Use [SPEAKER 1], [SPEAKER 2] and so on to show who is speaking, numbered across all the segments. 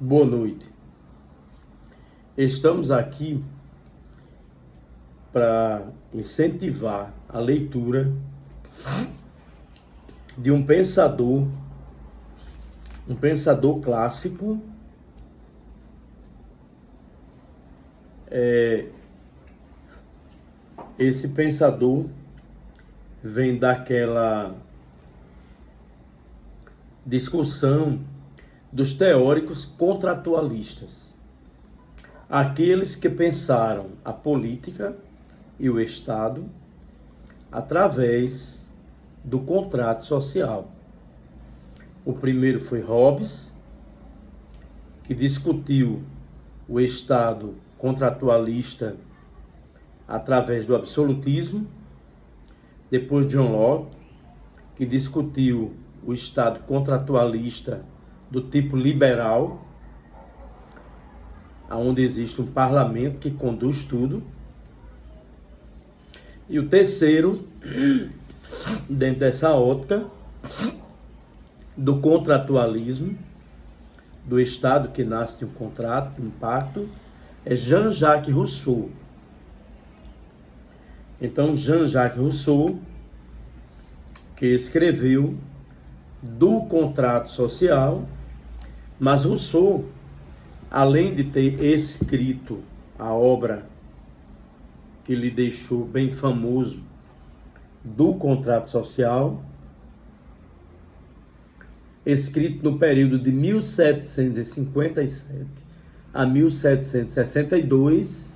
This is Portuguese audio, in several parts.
[SPEAKER 1] Boa noite. Estamos aqui para incentivar a leitura de um pensador clássico, esse pensador vem daquela discussão dos teóricos contratualistas, aqueles que pensaram a política e o Estado através do contrato social. O primeiro foi Hobbes, que discutiu o Estado contratualista através do absolutismo. Depois John Locke, que discutiu o Estado contratualista do tipo liberal, onde existe um parlamento que conduz tudo. E o terceiro, dentro dessa ótica do contratualismo, do Estado que nasce de um contrato, de um pacto, é Jean-Jacques Rousseau. Então, Jean-Jacques Rousseau, que escreveu do contrato social, mas Rousseau, além de ter escrito a obra que lhe deixou bem famoso do contrato social, escrito no período de 1757 a 1762,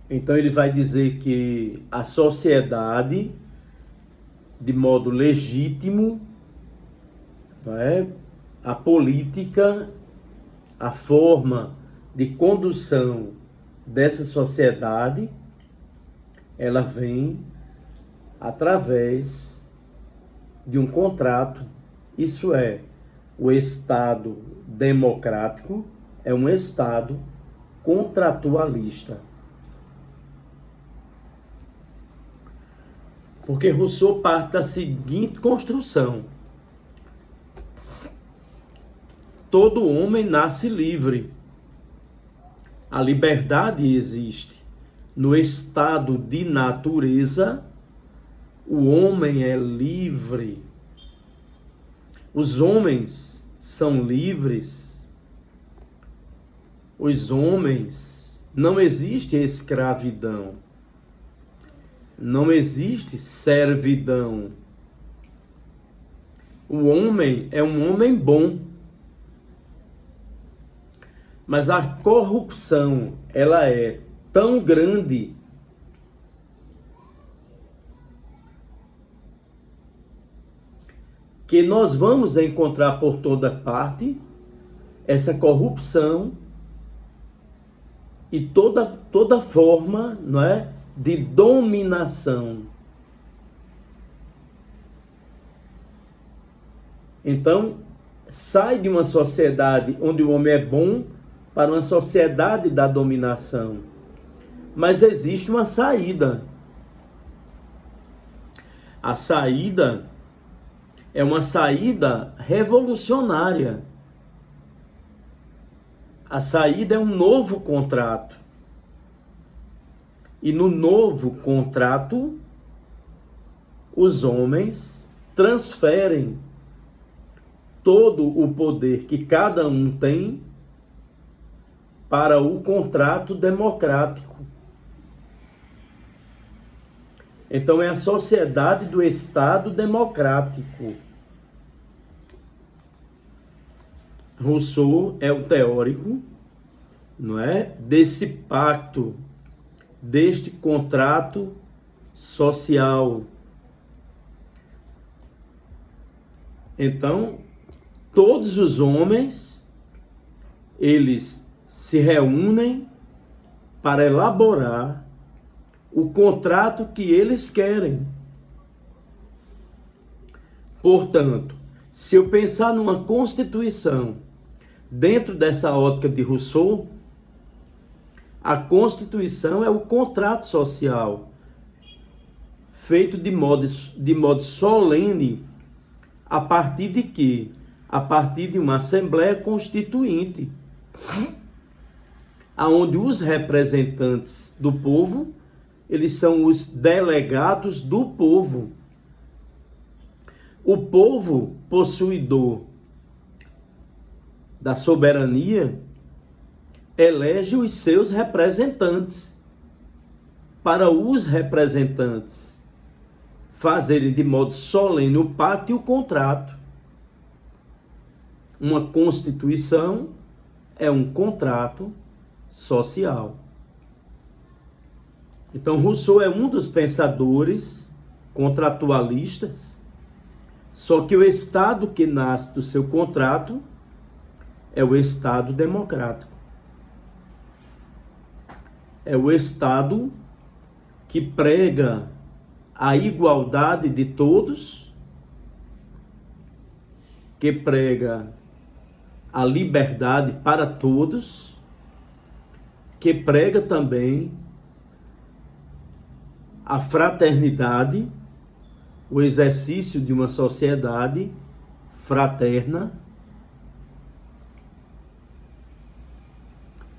[SPEAKER 1] então ele vai dizer que a sociedade, de modo legítimo, não é? A política, a forma de condução dessa sociedade, ela vem através de um contrato. Isso é, o Estado democrático é um Estado contratualista. Porque Rousseau parte da seguinte construção: todo homem nasce livre. A liberdade existe. No estado de natureza, o homem é livre. Os homens são livres. Os homens, não existe escravidão. Não existe servidão. O homem é um homem bom. Mas a corrupção, ela é tão grande que nós vamos encontrar por toda parte essa corrupção e toda forma, não é, de dominação. Então, sai de uma sociedade onde o homem é bom para uma sociedade da dominação. Mas existe uma saída. A saída é uma saída revolucionária. A saída é um novo contrato. E no novo contrato, os homens transferem todo o poder que cada um tem para o contrato democrático. Então é a sociedade do Estado democrático. Rousseau é o teórico, não é, desse pacto, deste contrato social. Então, todos os homens, eles se reúnem para elaborar o contrato que eles querem. Portanto, se eu pensar numa Constituição dentro dessa ótica de Rousseau, a Constituição é o contrato social feito de modo solene A partir de quê? A partir de uma Assembleia Constituinte, onde os representantes do povo, eles são os delegados do povo. O povo, possuidor da soberania, elege os seus representantes, para os representantes fazerem de modo solene o pacto e o contrato. Uma Constituição é um contrato social. Então, Rousseau é um dos pensadores contratualistas, só que o Estado que nasce do seu contrato é o Estado democrático. É o Estado que prega a igualdade de todos, que prega a liberdade para todos, que prega também a fraternidade, o exercício de uma sociedade fraterna.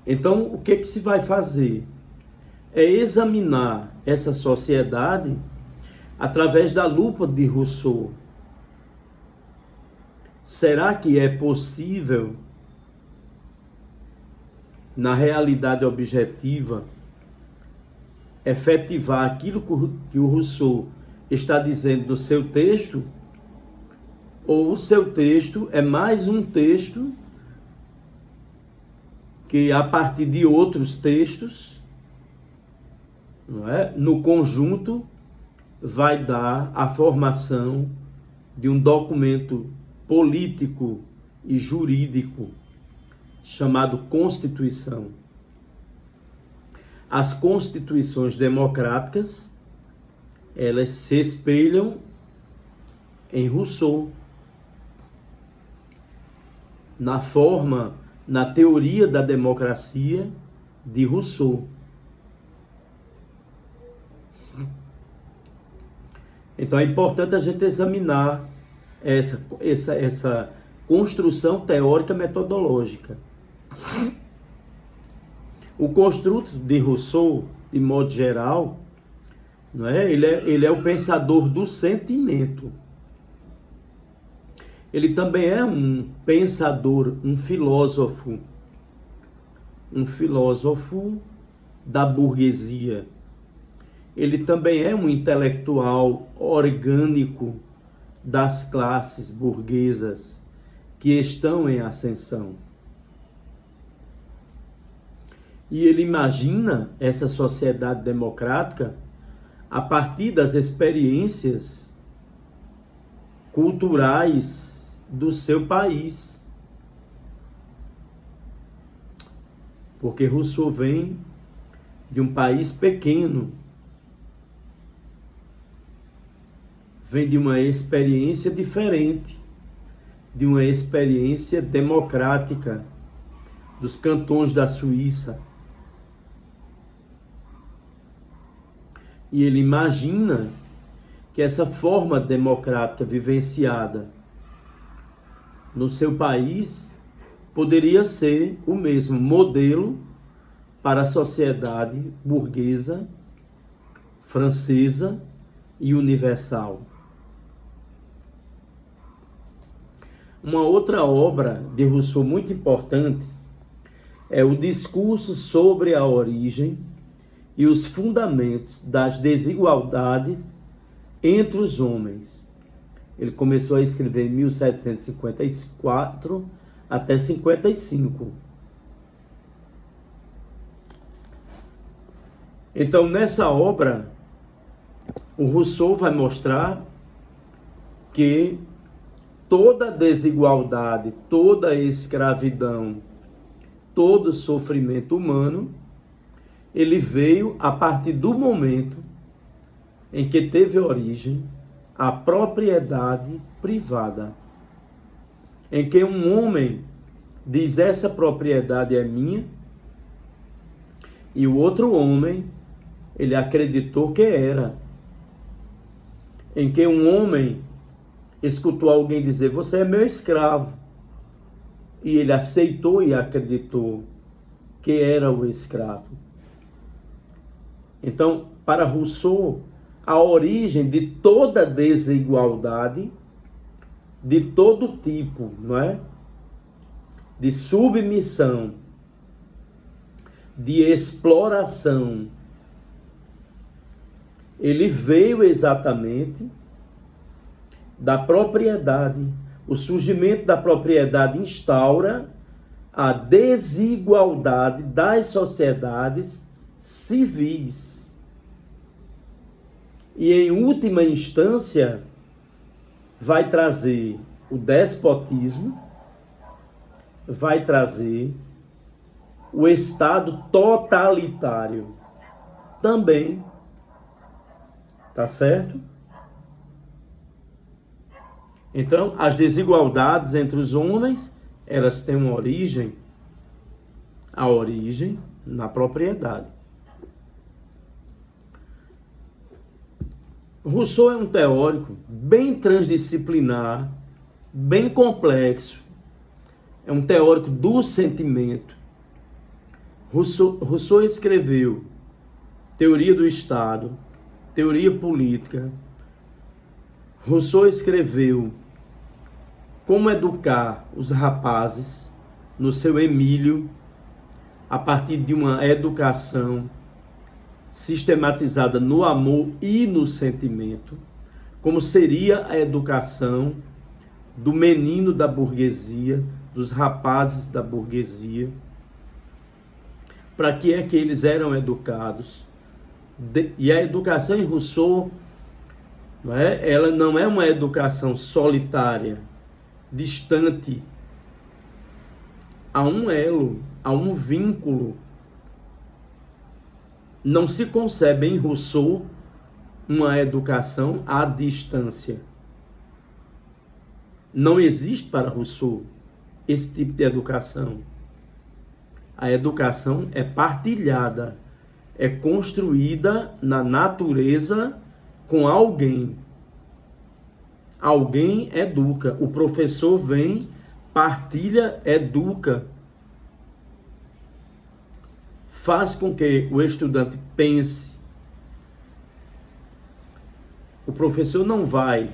[SPEAKER 1] Então, o que se vai fazer? É examinar essa sociedade através da lupa de Rousseau. Será que é possível, na realidade objetiva, efetivar aquilo que o Rousseau está dizendo no seu texto? Ou o seu texto é mais um texto que, a partir de outros textos, não é, no conjunto, vai dar a formação de um documento político e jurídico chamado Constituição? As constituições democráticas, elas se espelham em Rousseau, na forma, na teoria da democracia de Rousseau. Então é importante a gente examinar essa construção teórica metodológica. O construto de Rousseau, de modo geral, não é? Ele é o pensador do sentimento. Ele também é um pensador, um filósofo da burguesia. Ele também é um intelectual orgânico das classes burguesas que estão em ascensão. E ele imagina essa sociedade democrática a partir das experiências culturais do seu país. Porque Rousseau vem de um país pequeno, vem de uma experiência diferente, de uma experiência democrática dos cantões da Suíça. E ele imagina que essa forma democrática vivenciada no seu país poderia ser o mesmo modelo para a sociedade burguesa, francesa e universal. Uma outra obra de Rousseau muito importante é o Discurso sobre a Origem e os Fundamentos das Desigualdades entre os Homens. Ele começou a escrever em 1754 até 55. Então, nessa obra, o Rousseau vai mostrar que toda desigualdade, toda escravidão, todo sofrimento humano, ele veio a partir do momento em que teve origem a propriedade privada, em que um homem diz: essa propriedade é minha, e o outro homem, ele acreditou que era, em que um homem, escutou alguém dizer, você é meu escravo. E ele aceitou e acreditou que era o escravo. Então, para Rousseau, a origem de toda desigualdade, de todo tipo, não é? De submissão, de exploração, ele veio exatamente da propriedade. O surgimento da propriedade instaura a desigualdade das sociedades civis. E, em última instância, vai trazer o despotismo, vai trazer o Estado totalitário também. Tá certo? Então, as desigualdades entre os homens, elas têm uma origem, a origem na propriedade. Rousseau é um teórico bem transdisciplinar, bem complexo. É um teórico do sentimento. Rousseau escreveu Teoria do Estado, Teoria Política. Rousseau escreveu Como Educar os Rapazes, no seu Emílio, a partir de uma educação sistematizada no amor e no sentimento, como seria a educação do menino da burguesia, dos rapazes da burguesia, para que é que eles eram educados. E a educação em Rousseau, ela não é uma educação solitária, distante. Há um elo, há um vínculo. Não se concebe em Rousseau uma educação à distância. Não existe para Rousseau esse tipo de educação. A educação é partilhada, é construída na natureza com alguém. Alguém educa. O professor vem, partilha, educa. Faz com que o estudante pense. O professor não vai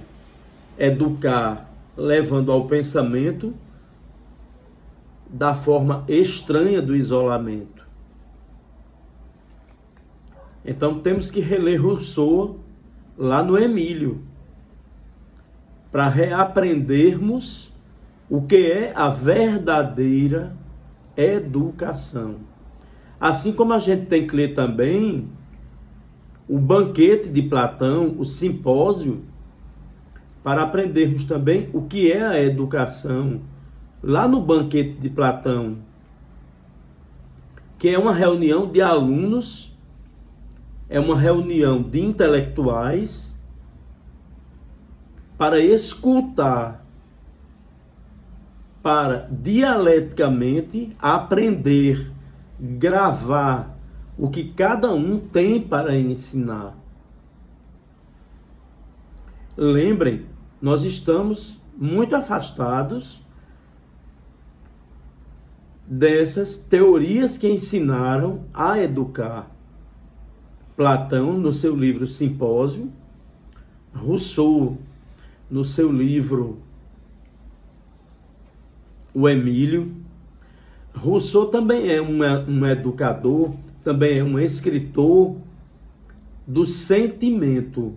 [SPEAKER 1] educar levando ao pensamento da forma estranha do isolamento. Então temos que reler Rousseau lá no Emílio, para reaprendermos o que é a verdadeira educação. Assim como a gente tem que ler também o Banquete de Platão, o Simpósio, para aprendermos também o que é a educação. Lá no Banquete de Platão, que é uma reunião de alunos, é uma reunião de intelectuais para escutar, para dialeticamente aprender, gravar o que cada um tem para ensinar. Lembrem, nós estamos muito afastados dessas teorias que ensinaram a educar. Platão, no seu livro Simpósio, Rousseau, no seu livro O Emílio. Rousseau também é um educador, também é um escritor do sentimento.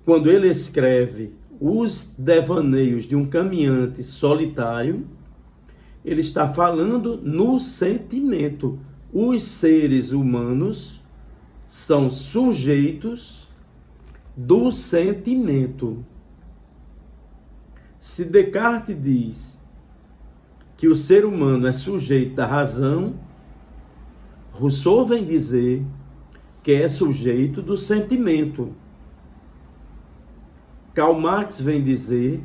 [SPEAKER 1] Quando ele escreve Os Devaneios de um Caminhante Solitário, ele está falando no sentimento. Os seres humanos são sujeitos do sentimento. Se Descartes diz que o ser humano é sujeito da razão, Rousseau vem dizer que é sujeito do sentimento. Karl Marx vem dizer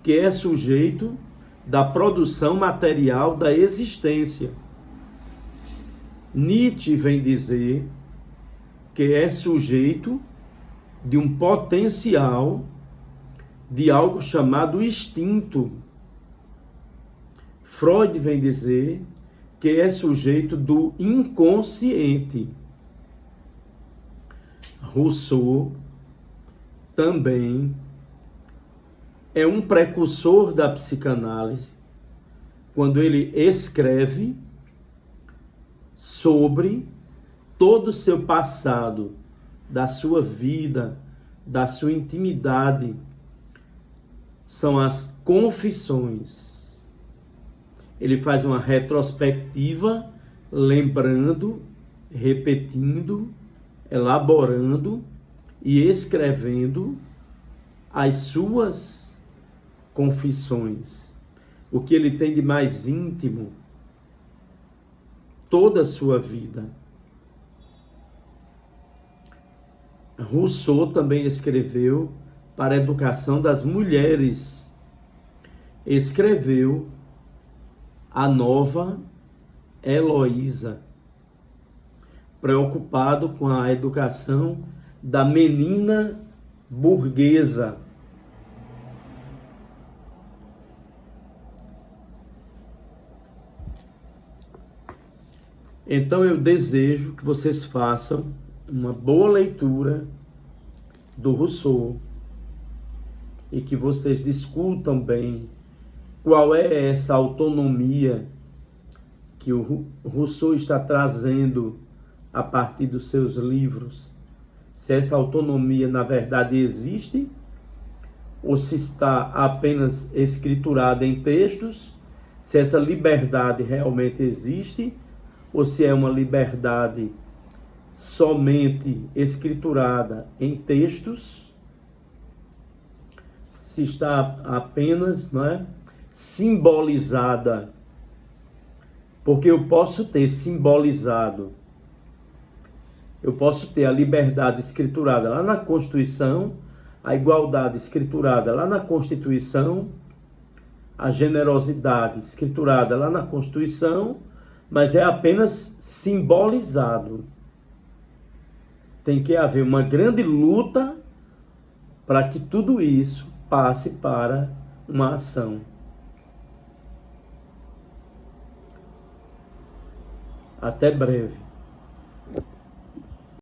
[SPEAKER 1] que é sujeito da produção material da existência. Nietzsche vem dizer que é sujeito de um potencial de algo chamado instinto. Freud vem dizer que é sujeito do inconsciente. Rousseau também é um precursor da psicanálise quando ele escreve sobre todo o seu passado, da sua vida, da sua intimidade. São as confissões. Ele faz uma retrospectiva, lembrando, repetindo, elaborando e escrevendo as suas confissões. O que ele tem de mais íntimo, toda a sua vida. Rousseau também escreveu para a educação das mulheres. Escreveu a nova Heloísa, preocupado com a educação da menina burguesa. Então eu desejo que vocês façam uma boa leitura do Rousseau e que vocês discutam bem qual é essa autonomia que o Rousseau está trazendo a partir dos seus livros. Se essa autonomia na verdade existe ou se está apenas escriturada em textos, se essa liberdade realmente existe ou se é uma liberdade somente escriturada em textos, se está apenas, não é, simbolizada, porque eu posso ter simbolizado, eu posso ter a liberdade escriturada lá na Constituição, a igualdade escriturada lá na Constituição, a generosidade escriturada lá na Constituição, mas é apenas simbolizado. Tem que haver uma grande luta para que tudo isso passe para uma ação. Até breve.